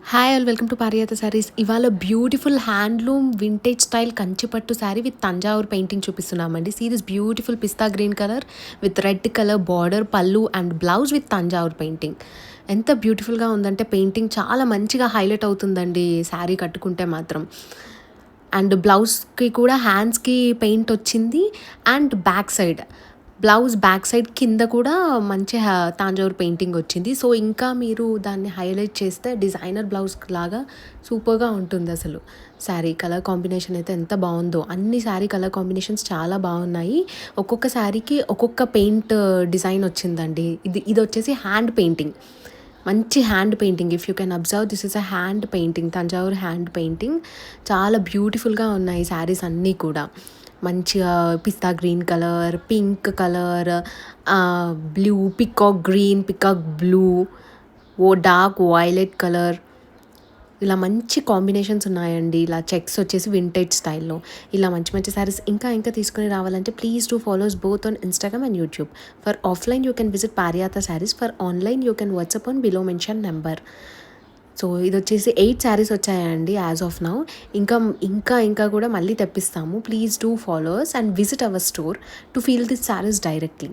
Hi all welcome to Pariyatha saris. ఇవాళ beautiful handloom vintage style Kanchi పట్టు sari with Thanjavur painting చూపిస్తున్నామండి. See this beautiful pista green colour with red colour border, పళ్ళు and blouse with Thanjavur painting. ఎంత బ్యూటిఫుల్గా ఉందంటే painting చాలా మంచిగా హైలైట్ అవుతుందండి శారీ కట్టుకుంటే మాత్రం. అండ్ బ్లౌజ్కి కూడా హ్యాండ్స్కి పెయింట్ వచ్చింది అండ్ బ్లౌజ్ బ్యాక్ సైడ్ కింద కూడా మంచి తాంజావూర్ పెయింటింగ్ వచ్చింది. సో ఇంకా మీరు దాన్ని హైలైట్ చేస్తే డిజైనర్ బ్లౌజ్ లాగా సూపర్గా ఉంటుంది అసలు. శారీ కలర్ కాంబినేషన్ అయితే ఎంత బాగుందో, అన్ని శారీ కలర్ కాంబినేషన్స్ చాలా బాగున్నాయి. ఒక్కొక్క శారీకి ఒక్కొక్క పెయింట్ డిజైన్ వచ్చిందండి. ఇది వచ్చేసి హ్యాండ్ పెయింటింగ్, మంచి hand painting. If you can observe, this is a hand painting, Thanjavur hand painting. చాలా బ్యూటిఫుల్గా ఉన్నాయి శారీస్ అన్నీ కూడా. మంచిగా pista green colour, pink colour, blue, peacock green, peacock blue, dark violet colour, ఇలా మంచి కాంబినేషన్స్ ఉన్నాయండి. ఇలా చెక్స్ వచ్చేసి వింటేజ్ స్టైల్లో. ఇలా మంచి మంచి శారీస్ ఇంకా తీసుకుని రావాలంటే please do follows both on Instagram and YouTube. For offline you can visit Pariyatha saris. For online you can WhatsApp on below mention number. So ఇది వచ్చేసి 8 శారీస్ వచ్చాయండి యాజ్ ఆఫ్ నౌ. ఇంకా కూడా మళ్ళీ తెప్పిస్తాము. Please do follows and visit our store to feel this saris directly.